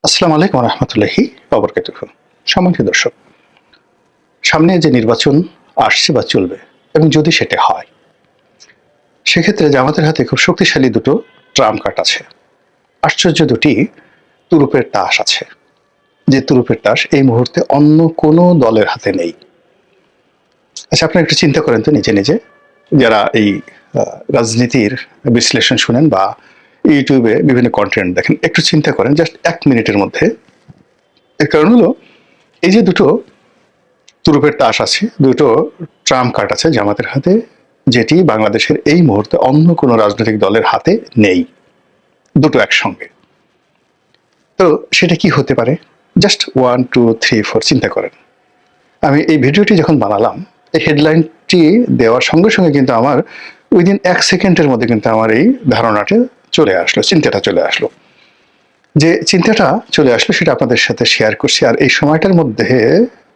আসসালামু আলাইকুম রহমতুল্লাহি ওয়া সম্মানিত দর্শক, সামনে যে নির্বাচন আসছে বা চলবে এবং যদি সেটা হয়, সেক্ষেত্রে জামাতের হাতে খুব শক্তিশালী দুটো ট্রাম্প কার্ড আছে। আশ্চর্য দুটি তুরুপের তাস আছে, যে তুরুপের তাস এই মুহূর্তে অন্য কোনো দলের হাতে নেই। আচ্ছা, আপনারা একটু চিন্তা করেন তো নিজে নিজে, যারা এই রাজনীতির বিশ্লেষণ শুনেন বা ইউটিউবে বিভিন্ন কন্টেন্ট দেখেন, একটু চিন্তা করেন জাস্ট 1 মিনিটের মধ্যে। এর কারণ হলো, এই যে দুটো তুরুপের তাস আছে, দুটো ট্রাম্প কার্ড আছে জামাতের হাতে, যেটি বাংলাদেশের এই মুহূর্তে অন্য কোনো রাজনৈতিক দলের হাতে নেই, দুটো একসঙ্গে। তো সেটা কি হতে পারে? জাস্ট 1 2 3 4 চিন্তা করেন। আমি এই ভিডিওটি যখন বানালাম, এই হেডলাইনটি দেওয়ার সঙ্গে সঙ্গে কিন্তু আমার উইদিন 1 সেকেন্ডের মধ্যে কিন্তু আমার এই ধারণাটা চলে আসলো, চিন্তাটা চলে আসলো। যে চিন্তাটা চলে আসলো সেটা আপনাদের সাথে শেয়ার করছি। আর এই সময়টার মধ্যে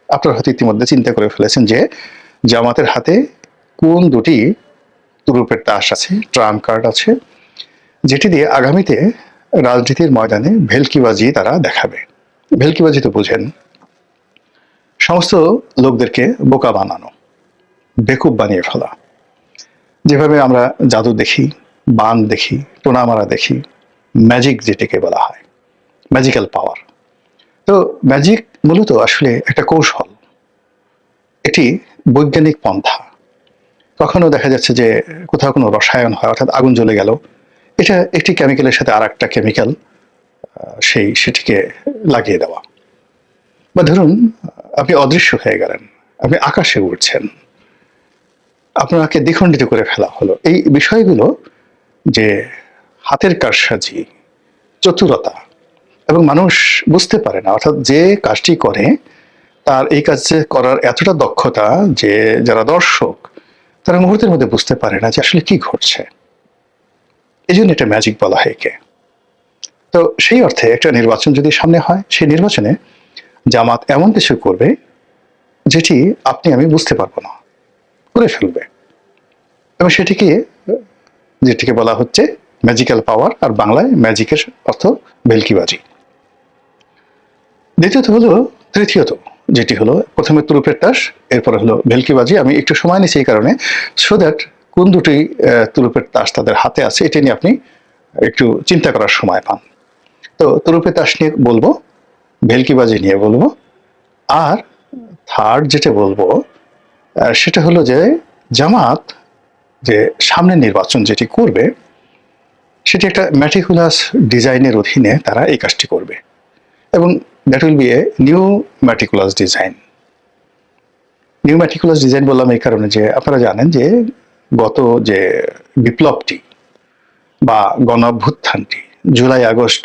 আপনারা হয়তো ইতিমধ্যে চিন্তা করে ফেলেছেন যে জামাতের হাতে কোন দুটি তুরুপের তাস আছে, ট্রাম্প কার্ড আছে, যেটি দিয়ে আগামীতে রাজনীতির ময়দানে ভেলকিবাজি তারা দেখাবে। ভেলকিবাজি তো বুঝেন, সমস্ত লোকদেরকে বোকা বানানো, বেকুব বানিয়ে ফেলা। যেভাবে আমরা জাদু দেখি, বান দেখি, টোনামারা দেখি, ম্যাজিক যেটাকে বলা হয়, ম্যাজিক্যাল পাওয়ার। তো ম্যাজিক মূলত আসলে একটা কৌশল, এটি বৈজ্ঞানিক পন্থা। কখনো দেখা যাচ্ছে যে কোথাও কোনো রসায়ন হয়, অর্থাৎ আগুন জ্বলে গেল, এটা একটি কেমিক্যালের সাথে আর একটা কেমিক্যাল সেটিকে লাগিয়ে দেওয়া। বা ধরুন, আপনি অদৃশ্য হয়ে গেলেন, আপনি আকাশে উড়ছেন, আপনাকে দ্বিখণ্ডিত করে ফেলা হলো। এই বিষয়গুলো যে হাতের কারসাজি, চতুরতা, এবং মানুষ বুঝতে পারে না, অর্থাৎ যে কাজটি করে তার এই কাজ করার এতটা দক্ষতা যে যারা দর্শক তারা মুহূর্তের মধ্যে বুঝতে পারে না যে আসলে কি ঘটছে। এই জন্য এটা ম্যাজিক বলা হয় একে। তো সেই অর্থে একটা নির্বাচন যদি সামনে হয়, সেই নির্বাচনে জামাত এমন কিছু করবে যেটি আপনি আমি বুঝতে পারবো না, করে ফেলবে। এবং যেটিকে বলা হচ্ছে ম্যাজিক্যাল পাওয়ার, আর বাংলায় ম্যাজিকের অর্থ ভেলকিবাজি। তৃতীয়ত যেটি হলো, প্রথমে তুরুপের তাস, এরপরে হলো ভেলকিবাজি। আমি একটু সময় নিচ্ছি এই কারণে, সো দ্যাট কোন দুটি তুরুপের তাস তাদের হাতে আছে এটা নিয়ে আপনি একটু চিন্তা করার সময় পান। তো তুরুপের তাস নিয়ে বলবো, ভেলকিবাজি নিয়ে বলবো, আর থার্ড যেটা বলবো সেটা হলো যে জামাত যে সামনে নির্বাচন যেটি করবে সেটি একটা ম্যাটিকুলাস ডিজাইনের অধীনে তারা এই কাজটি করবে, এবং that will B a new meticulous design. New meticulous design বললাম এই কারণে যে আপনারা জানেন যে গত যে বিপ্লবটি বা গণঅভ্যুত্থানটি, জুলাই আগস্ট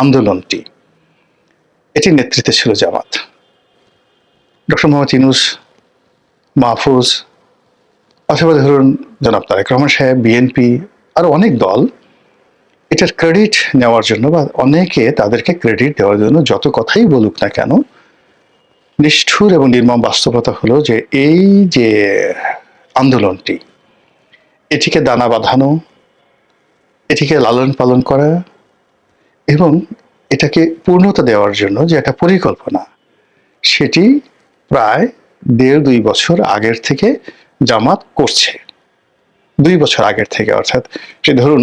আন্দোলনটি, এটির নেতৃত্বে ছিল জামাত। ডক্টর মোহাম্মদ ইউনূস, মাহফুজ, অথবা ধরুন জনাব তারেক রহমান সাহেব, বিএনপি, আরো অনেক দল এটার ক্রেডিট নেওয়ার জন্য, বা অনেকে তাদেরকে ক্রেডিট দেওয়ার জন্য যত কথাই বলুক না কেন, নিষ্ঠুর এবং নির্মম বাস্তবতা হলো যে এই যে আন্দোলনটি, এটিকে দানা বাঁধানো, এটিকে লালন পালন করা এবং এটাকে পূর্ণতা দেওয়ার জন্য যে একটা পরিকল্পনা, সেটি প্রায় 1.5-2 বছর আগের থেকে জামাত করছে। 2 বছর আগের থেকে, অর্থাৎ সে ধরুন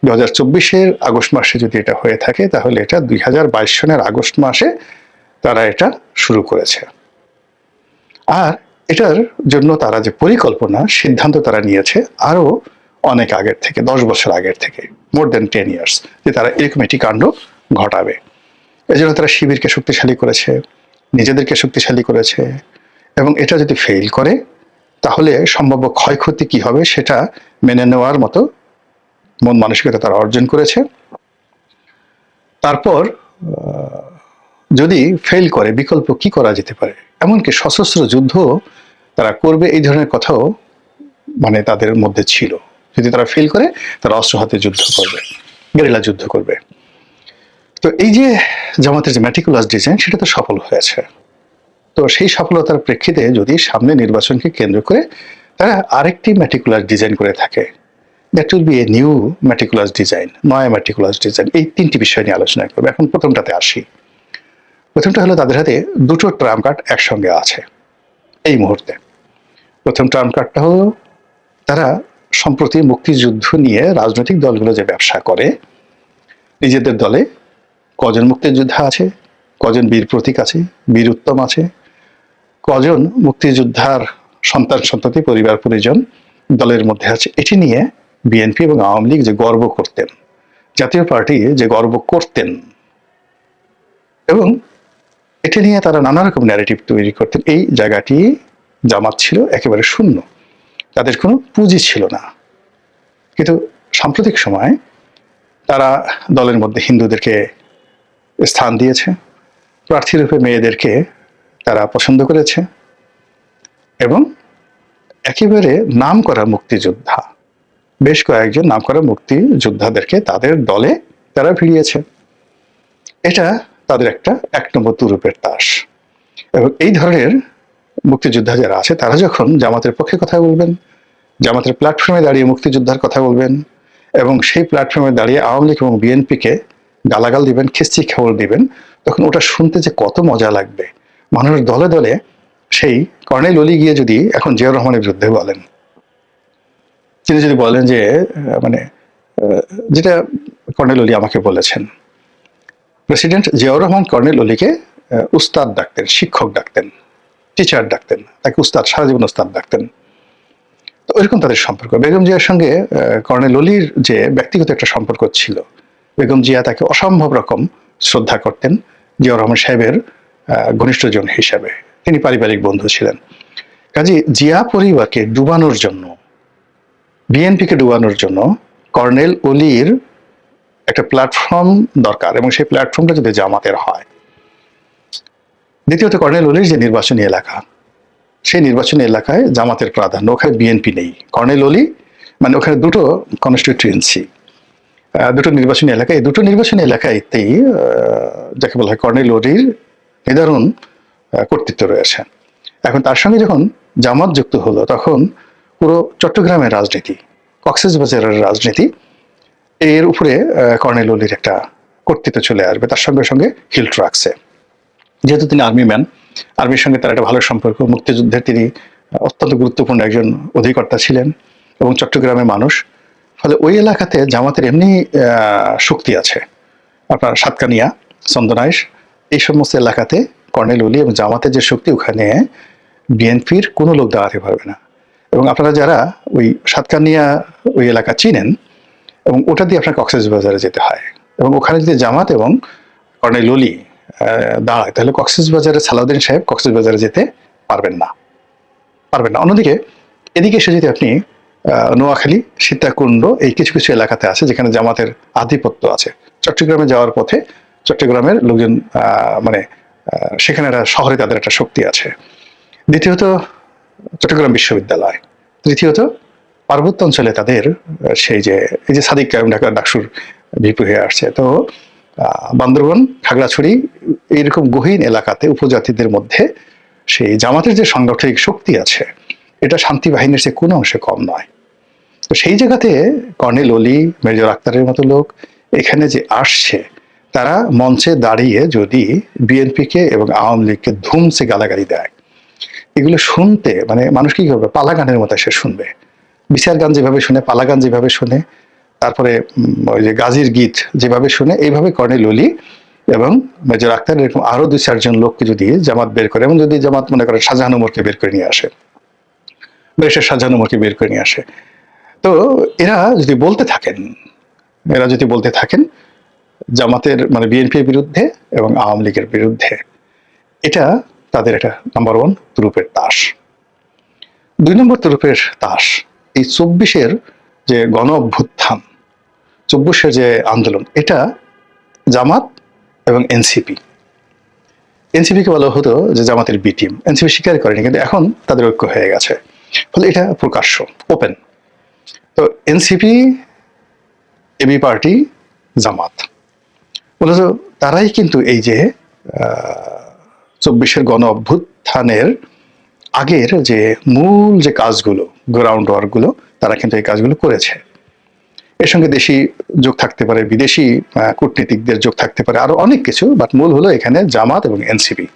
2024-এর আগস্ট মাসে যদি এটা হয়ে থাকে, তাহলে এটা 2022 সনের আগস্ট মাসে তারা এটা শুরু করেছে। আর এটার জন্য তারা যে পরিকল্পনা, সিদ্ধান্ত তারা নিয়েছে আরো অনেক আগের থেকে, 10 বছর আগের থেকে, মোর দেন 10 ইয়ার্স, যে তারা এরকম একটি কাণ্ড ঘটাবে। এই জন্য তারা শিবিরকে শক্তিশালী করেছে, নিজেদেরকে শক্তিশালী করেছে, এবং এটা যদি ফেল করে তাহলে সম্ভাব্য ক্ষয়ক্ষতি কি হবে সেটা মেনে নেওয়ার মতো মন মানসিকতা তারা অর্জন করেছে। তারপর যদি ফেল করে বিকল্প কি করা যেতে পারে, এমনকি সশস্ত্র যুদ্ধ তারা করবে, এই ধরনের কথাও মানে তাদের মধ্যে ছিল। যদি তারা ফেল করে, তারা অস্ত্র হাতে যুদ্ধ করবে, গেরিলা যুদ্ধ করবে। তো এই যে জামাতের যে ম্যাটিকুলাস ডিজাইন, সেটা তো সফল হয়েছে। তো সেই সফলতার প্রেক্ষিতে যদি সামনে নির্বাচনকে কেন্দ্র করে তারা আরেকটি ম্যাটিকুলাস ডিজাইন করে থাকে, that will B a new meticulous design, নয়া ম্যাটিকুলাস ডিজাইন। এই 3টি বিষয় নিয়ে আলোচনা করবো। এখন প্রথমটাতে আসি। প্রথমটা হলো তাদের হাতে দুটো ট্রাম্প কার্ড একসঙ্গে আছে এই মুহূর্তে। প্রথম ট্রাম্প কার্ডটা হলো তারা সম্প্রতি মুক্তিযুদ্ধ নিয়ে রাজনৈতিক দলগুলো যে ব্যবসা করে, নিজেদের দলে কজন মুক্তিযোদ্ধা আছে, কজন বীর প্রতীক আছে, বীর উত্তম আছে, কজন মুক্তিযোদ্ধার সন্তান সন্ততি পরিবার পরিজন দলের মধ্যে আছে, এটি নিয়ে বিএনপি এবং আওয়ামী লীগ যে গর্ব করতেন, জাতীয় পার্টি যে গর্ব করতেন, এবং এটি নিয়ে তারা নানা রকম ন্যারেটিভ তৈরি করতেন, এই জায়গাটি জামাত ছিল একেবারে শূন্য, তাদের কোনো পুঁজি ছিল না। কিন্তু সাম্প্রতিক সময় তারা দলের মধ্যে হিন্দুদেরকে স্থান দিয়েছে, প্রার্থীরূপে মেয়েদেরকে তারা পছন্দ করেছে, এবং একেবারে নাম করা মুক্তিযোদ্ধা, বেশ কয়েকজন নাম করা মুক্তিযোদ্ধাদেরকে তাদের দলে তারা ভিড়িয়েছে। এটা তাদের একটা এক নম্বর তুরুপের তাস। এবং এই ধরনের মুক্তিযোদ্ধা যারা আছে তারা যখন জামাতের পক্ষে কথা বলবেন, জামাতের প্ল্যাটফর্মে দাঁড়িয়ে মুক্তিযোদ্ধার কথা বলবেন, এবং সেই প্ল্যাটফর্মে দাঁড়িয়ে আওয়ামী লীগ এবং বিএনপিকে গালাগাল দিবেন, খিস্তি খেবল দিবেন, তখন ওটা শুনতে যে কত মজা লাগবে। মানুষ দলে দলে সেই কর্নেল অলি গিয়ে যদি এখন জিয়াউর রহমানের বিরুদ্ধে বলেন, তিনি যদি বলেন যে মানে যেটা কর্নেল অলি আমাকে বলেছেন, প্রেসিডেন্ট জিয়াউর রহমান কর্নেল অলিকে উস্তাদ ডাকতেন, শিক্ষক ডাকতেন, টিচার ডাকতেন, তাকে উস্তাদ, সারা জীবন উস্তাদ ডাকতেন। তো ওইরকম তাদের সম্পর্ক। বেগম জিয়ার সঙ্গে কর্নেল অলির যে ব্যক্তিগত একটা সম্পর্ক ছিল, বেগম জিয়া তাকে অসম্ভব রকম শ্রদ্ধা করতেন জিয়াউর রহমান সাহেবের ঘনিষ্ঠজন হিসাবে, তিনি পারিবারিক বন্ধু ছিলেন। কাজে জিয়া পরিবারকে ডুবানোর জন্য, বিএনপিকে ডুবানোর জন্য কর্নেল অলির একটা প্ল্যাটফর্ম দরকার, এবং সেই প্ল্যাটফর্মটা যদি জামাতের হয়। দ্বিতীয়ত, কর্নেল অলির যে নির্বাচনী এলাকা, সেই নির্বাচনী এলাকায় জামাতের প্রাধান্য, ওখানে বিএনপি নেই। কর্নেল অলি মানে ওখানে দুটো কনস্টিটিউয়েন্সি, দুটো নির্বাচনী এলাকা, এই দুটো নির্বাচনী এলাকাতেই যাকে বলা হয় কর্নেল অলির নিদারুণ কর্তৃত্ব রয়েছে। এখন তার সঙ্গে যখন জামাত যুক্ত হলো, তখন পুরো চট্টগ্রামের রাজনীতি, কক্সবাজারের রাজনীতি, এর উপরে কর্নেল অলির একটা কর্তৃত্ব চলে আসবে। তার সঙ্গে সঙ্গে হিল ট্রাকসে, যেহেতু তিনি আর্মি ম্যান, আর্মির সঙ্গে তার একটা ভালো সম্পর্ক, মুক্তিযুদ্ধের তিনি অত্যন্ত গুরুত্বপূর্ণ একজন অধিকর্তা ছিলেন এবং চট্টগ্রামের মানুষ, ফলে ওই এলাকাতে জামাতের এমনি শক্তি আছে। আপনার সাতকানিয়া, চন্দনাইশ, এই সমস্ত এলাকাতে কর্নেল অলি এবং জামাতের যে শক্তি, ওখানে বিএনপির কোনো লোক দাঁড়াতে পারবে না। এবং আপনারা যারা ওই সাতকানিয়া ওই এলাকা চিনেন, এবং ওটা দিয়ে আপনার কক্সবাজারে যেতে হয়, এবং ওখানে যদি জামাত এবং কর্নেল অলি দাঁড়ায়, তাহলে কক্সবাজারের সালাউদ্দিন সাহেব কক্সবাজারে যেতে পারবেন না। অন্যদিকে এদিকে এসে যদি আপনি নোয়াখালী, সীতাকুণ্ড, এই কিছু কিছু এলাকাতে আছে যেখানে জামাতের আধিপত্য আছে, চট্টগ্রামে যাওয়ার পথে চট্টগ্রামের লোকজন মানে সেখানে একটা শহরে তাদের একটা শক্তি আছে। দ্বিতীয়ত, চট্টগ্রাম বিশ্ববিদ্যালয়। তৃতীয়ত, পার্বত্য অঞ্চলে তাদের সেই যে এই যে সাদিক কায়েম ঢাকা ডাকসুর ভিপি হয়ে আসছে, তো বান্দরবন, খাগড়াছড়ি, এইরকম গহীন এলাকাতে উপজাতিদের মধ্যে সেই জামাতের যে সাংগঠনিক শক্তি আছে, এটা শান্তি বাহিনীর চেয়ে কোনো অংশে কম নয়। তো সেই জায়গাতে কর্নেল অলি, মেজর আক্তারের মতো লোক এখানে যে আসছে, তারা মঞ্চে দাঁড়িয়ে যদি বিএনপিকে এবং আওয়ামী লীগকে ধুমসে গালাগালি দেয়, এগুলো শুনতে মানে মানুষ কি করবে, পালা গানের মতো সে শুনবে। বিচার গান যেভাবে শুনে, পালা গান যেভাবে শুনে, তারপরে ওই যে গাজীর গীত যেভাবে শুনে, এইভাবে কর্নেল অলি এবং মেজর আক্তার এরকম আরো 2-4 জন লোককে যদি জামাত বের করে, এবং যদি জামাত মনে করে শাহজাহান ওমরকে বের করে নিয়ে আসে, ব্যারিস্টার শাহজাহান ওমরকে বের করে নিয়ে আসে, তো এরা যদি বলতে থাকেন জামাতের মানে বিএনপির বিরুদ্ধে এবং আওয়ামী লীগের বিরুদ্ধে, এটা তাদের একটা নাম্বার 1 তুরুপের তাস। 2 নম্বর তুরুপের তাস এই 24-এর যে গণ অভ্যুত্থান, 24-এর যে আন্দোলন, এটা জামাত এবং এনসিপিকে বলা হতো যে জামাতের বি টিম, এনসিপি স্বীকার করেনি, কিন্তু এখন তাদের ঐক্য হয়ে গেছে, ফলে এটা প্রকাশ্য, ওপেন। তো এনসিপি, এবি পার্টি, জামাত, মূলত তারাই কিন্তু এই যে 24-এর গণ অভ্যুত্থানের আগের যে মূল যে কাজগুলো, গ্রাউন্ড ওয়ার্কগুলো, তারা কিন্তু এই কাজগুলো করেছে। এর সঙ্গে দেশি যোগ থাকতে পারে, বিদেশি কূটনীতিকদের যোগ থাকতে পারে, আরো অনেক কিছু, বাট মূল হলো এখানে জামাত এবং এনসিপি।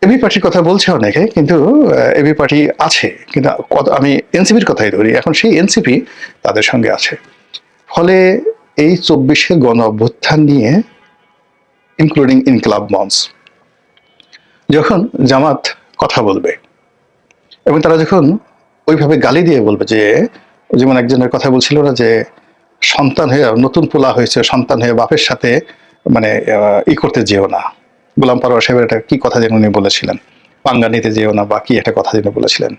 এবি পার্টির কথা বলছে অনেকে, কিন্তু এবি পার্টি আছে, কিন্তু আমি এনসিপির কথাই ধরি, এখন সেই এনসিপি তাদের সঙ্গে আছে। ফলে এই 24-এর গণ অভ্যুত্থান নিয়ে, ইনক্লুডিং ইনকিলাব মঞ্চ, যখন জামাত কথা বলবে এবং তারা যখন ওইভাবে গালি দিয়ে বলবে, যে যেমন একজনের কথা বলছিল না, যে সন্তান হয়ে, নতুন পোলা হয়েছে, সন্তান হয়ে বাপের সাথে মানে করতে যেও না, গোলাম পরোয়ার সাহেবের একটা কি কথা যেন উনি বলেছিলেন, পাঙ্গা নিতে যেও না বা কি একটা কথা যেন বলেছিলেন।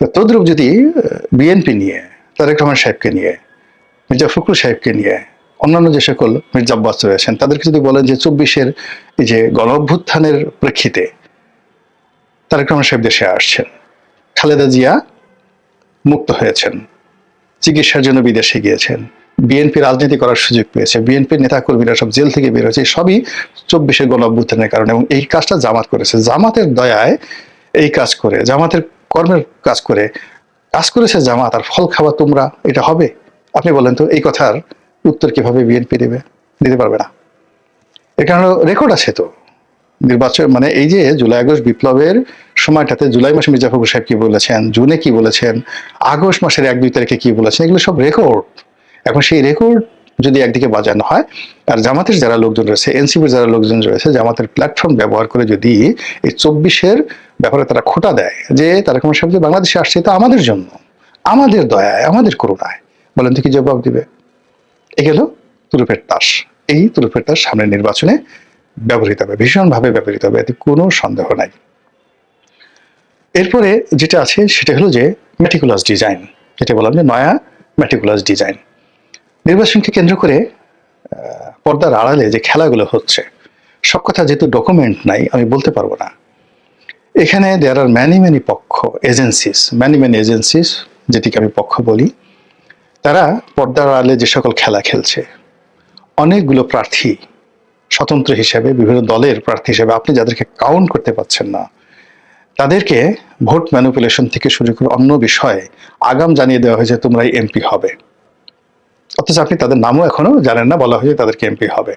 তো তদ্রুপ যদি বিএনপি নিয়ে, তারেক রহমান সাহেবকে নিয়ে, মির্জা ফখরুল সাহেবকে নিয়ে, অন্যান্য যে সকল মির্জা আব্বাস রয়েছেন, তাদেরকে যদি বলেন যে 24-এর এই যে গণ অভ্যুত্থানের প্রেক্ষিতে তারেক রহমান সাহেব দেশে আসছেন, খালেদা জিয়া মুক্ত হয়েছেন, চিকিৎসার জন্য বিদেশে গিয়েছেন, বিএনপি রাজনীতি করার সুযোগ পেয়েছে, বিএনপির নেতাকর্মীরা সব জেল থেকে বের হয়েছে, সবই 24-এর গণ অভ্যুত্থানের কারণে, এবং এই কাজটা জামাত করেছে, জামাতের দয়ায় এই কাজ করে, জামাতের কর্মের কাজ করে, কাজ করেছে জামাত, আর ফল খাওয়া তোমরা, এটা হবে? আপনি বলেন তো, এই কথার উত্তর কিভাবে বিএনপি দেবে? দিতে পারবে না। এর কারণ রেকর্ড আছে তো, নির্বাচন মানে এই যে জুলাই আগস্ট বিপ্লবের সময়টাতে জুলাই মাসে মির্জা ফখরুল সাহেব কি বলেছেন, জুনে কি বলেছেন, আগস্ট মাসের 1-2 তারিখে কি বলেছেন, এগুলো সব রেকর্ড। এখন সেই রেকর্ড যদি একদিকে বাজানো হয়, আর জামাতের যারা লোকজন রয়েছে, এনসিপির যারা লোকজন রয়েছে, জামাতের প্ল্যাটফর্ম ব্যবহার করে যদি এই 24-এর ব্যাপারে তারা খোঁটা দেয়, যে তারেক রহমান সাহেব যে বাংলাদেশে আসছে তো আমাদের জন্য, আমাদের দয়ায়, আমাদের করুণায়, বলেন তো কি জবাব দিবে? এ গেল তুরুপের তাস। এই তুরুপের তাস সামনের নির্বাচনে ব্যবহৃত হবে, ভীষণভাবে ব্যবহৃত হবে, এতে কোনো সন্দেহ নাই। এরপরে যেটা আছে সেটা হলো যে মেটিকুলাস ডিজাইন, যেটা বললাম যে নয়া মেটিকুলাস ডিজাইন। নির্বাচনকে কেন্দ্র করে পর্দার আড়ালে যে খেলাগুলো হচ্ছে, সব কথা যেহেতু ডকুমেন্ট নাই, আমি বলতে পারবো না। এখানে দেয়ার আর ম্যানি পক্ষ, এজেন্সিস, ম্যানি এজেন্সিস, যেটিকে আমি পক্ষ বলি, তারা পর্দার আড়ালে যে সকল খেলা খেলছে, অনেকগুলো প্রার্থী স্বতন্ত্র হিসেবে, বিভিন্ন দলের প্রার্থী হিসেবে, আপনি যাদেরকে কাউন্ট করতে পারছেন না, তাদেরকে ভোট ম্যানিপুলেশন থেকে শুরু করে অন্য বিষয়ে আগাম জানিয়ে দেওয়া হয়েছে তোমরা এমপি হবে, অথচ আপনি তাদের নামও এখনো জানেন না, বলা হয়েছে তাদেরকে এমপি হবে।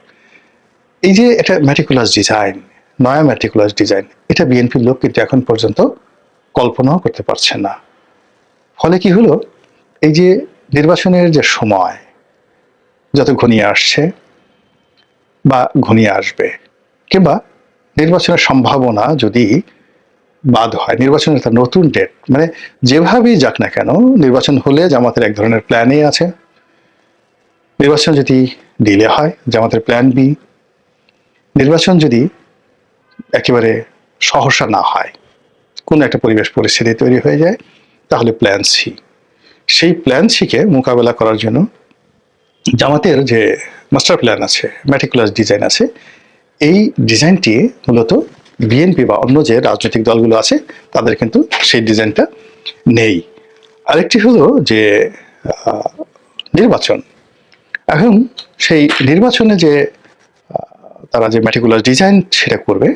এই যে এটা ম্যাটিকুলাস ডিজাইন, নয়া ম্যাটিকুলাস ডিজাইন, এটা বিএনপির লোক কিন্তু এখন পর্যন্ত কল্পনাও করতে পারছে না। ফলে কি হলো, এই যে নির্বাচনের যে সময় যত ঘনিয়ে আসছে বা ঘনিয়ে আসবে, কিংবা নির্বাচনের সম্ভাবনা যদি বাদ হয়, নির্বাচনের একটা নতুন ডেট, মানে যেভাবেই যাক না কেন, নির্বাচন হলে জামাতের এক ধরনের প্ল্যানই আছে, নির্বাচন যদি ডিলে হয় জামাতের প্ল্যান বি, নির্বাচন যদি একেবারে সহসা না হয়, কোন একটা পরিবেশ পরিস্থিতি তৈরি হয়ে যায়, তাহলে প্ল্যান সি। সেই প্ল্যান সিকে মোকাবেলা করার জন্য জামাতের যে মাস্টার প্ল্যান আছে, ম্যাটিকুলাস ডিজাইন আছে, এই ডিজাইনটি মূলত বিএনপি বা অন্য যে রাজনৈতিক দলগুলো আছে তাদের কিন্তু সেই ডিজাইনটা নেই। আরেকটি হলো যে নির্বাচন, এখন সেই নির্বাচনে যে তারা যে ম্যাটিকুলাস ডিজাইন সেটা করবে,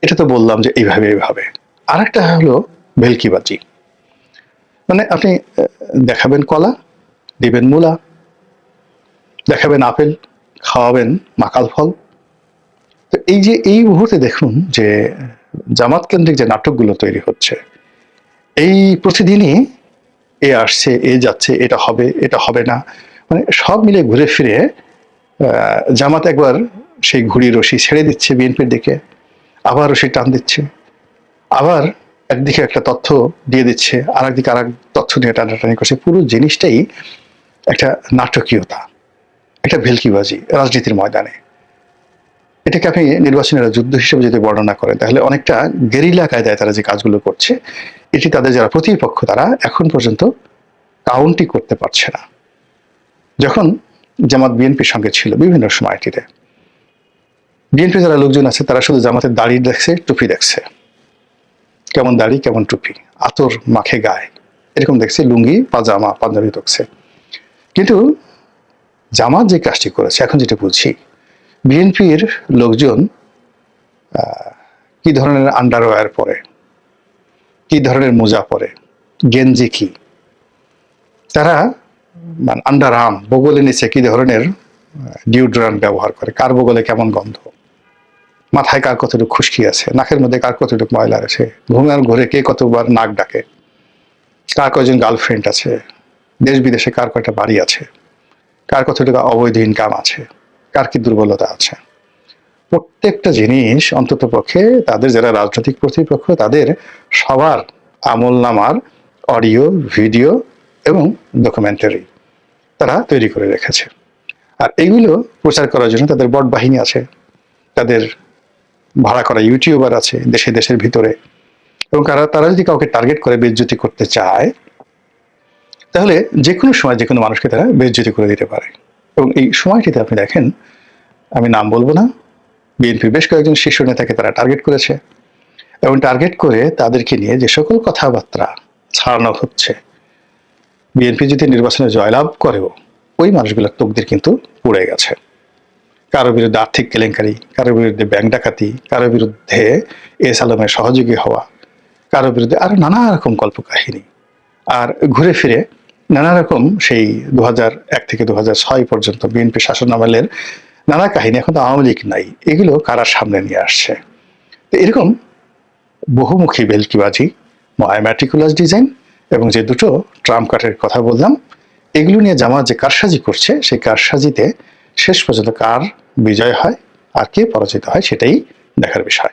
এটা তো বললাম যে এইভাবে। আর একটা হলো ভেলকিবাজি, মানে আপনি দেখাবেন কলা, দিবেন মূলা, দেখাবেন আপেল, খাওয়াবেন মাকাল ফল। তো এই যে এই মুহূর্তে দেখুন যে জামাত কেন্দ্রিক যে নাটকগুলো তৈরি হচ্ছে, এই প্রতিদিনই এ আসছে, এ যাচ্ছে, এটা হবে না, মানে সব মিলে ঘুরে ফিরে জামাত একবার সেই ঘুড়ি রশি ছেড়ে দিচ্ছে বিএনপির দিকে, আবার রশি টান দিচ্ছে, আবার একদিকে একটা তথ্য দিয়ে দিচ্ছে, আর একদিকে আর এক তথ্য নিয়ে টানাটানি করছে। পুরো জিনিসটাই একটা নাটকীয়তা, একটা ভেলকিবাজি রাজনীতির ময়দানে। এটাকে আপনি নির্বাচনের যুদ্ধ হিসেবে যদি বর্ণনা করেন, তাহলে অনেকটা গেরিলা কায়দায় তারা যে কাজগুলো করছে, এটি তাদের যারা প্রতিপক্ষ তারা এখন পর্যন্ত কাউন্টই করতে পারছে না। যখন জামাত বিএনপির সঙ্গে ছিল বিভিন্ন সময়টিতে, বিএনপি যারা লোকজন আছে তারা শুধু জামাতের দাড়ি দেখছে, টুপি দেখছে, কেমন দাড়ি কেমন টুপি, আতর মাখে গায়ে, এরকম দেখছে, লুঙ্গি পাজামা পাঞ্জাবি দেখছে। কিন্তু জামাত যে কাজটি করেছে, এখন যেটা বুঝছি, বিএনপির লোকজন কি ধরনের আন্ডারওয়্যার পরে, কি ধরনের মোজা পরে, গেঞ্জি কি, তারা মানে আন্ডার আর্ম, বগলের নিচে কি ধরনের ডিওড্রান্ট ব্যবহার করে, কার বগলে কেমন গন্ধ, মাথায় কার কতটুকু খুশকি আছে, নাকের মধ্যে কার কতটুকু ময়লা আছে, ঘুমার ঘরে কে কতবার নাক ডাকে, কার কয়জন গার্লফ্রেন্ড আছে, দেশ বিদেশে কার কয়টা বাড়ি আছে, কার কতটুকু অবৈধ ইনকাম আছে, কার কি দুর্বলতা আছে, প্রত্যেকটা জিনিস অন্তত পক্ষে তাদের যারা রাজনৈতিক প্রতিপক্ষ তাদের সবার আমল নামার অডিও, ভিডিও এবং ডকুমেন্টারি তারা তৈরি করে রেখেছে। আর এইগুলো প্রচার করার জন্য তাদের বট বাহিনী আছে, তাদের ভাড়া করা ইউটিউবার আছে দেশে দেশের ভিতরে, এবং তারা যদি কাউকে টার্গেট করে বেইজ্জতি করতে চায় তাহলে যে কোনো সময় যে কোনো মানুষকে তারা বেইজ্জতি করে দিতে পারে। এবং এই সময়টিতে আপনি দেখেন, আমি নাম বলবো না, বিএনপির বেশ কয়েকজন শীর্ষ নেতাকে তারা টার্গেট করেছে এবং টার্গেট করে তাদেরকে নিয়ে যে সকল কথাবার্তা ছাড়ানো হচ্ছে, বিএনপি যদি নির্বাচনে জয়লাভ করেও ওই মানুষগুলোর তকদির কিন্তু পুড়ে গেছে। কারো বিরুদ্ধে আর্থিক কেলেঙ্কারি, কারো বিরুদ্ধে ব্যাংক ডাকাতি, কারো বিরুদ্ধে এস আলমের সহযোগী হওয়া, কারো বিরুদ্ধে আরো নানা রকম কল্পকাহিনী। আর ঘুরে ফিরে নানা রকম সেই 2001 থেকে 2006 পর্যন্ত বিএনপি শাসন আমলের নানা কাহিনী, এখন তো আওয়ামী লীগ নাই, এগুলো কারা সামনে নিয়ে আসছে। তো এরকম বহুমুখী ভেলকিবাজি, ম্যাটিকুলাস ডিজাইন এবং যে দুটো ট্রাম্প কার্ডের কথা বললাম, এগুলো নিয়ে জামাত যে কারসাজি করছে, সেই কারসাজিতে শেষ পর্যন্ত কার বিজয় হয় আর কে পরাজিত হয় সেটাই দেখার বিষয়।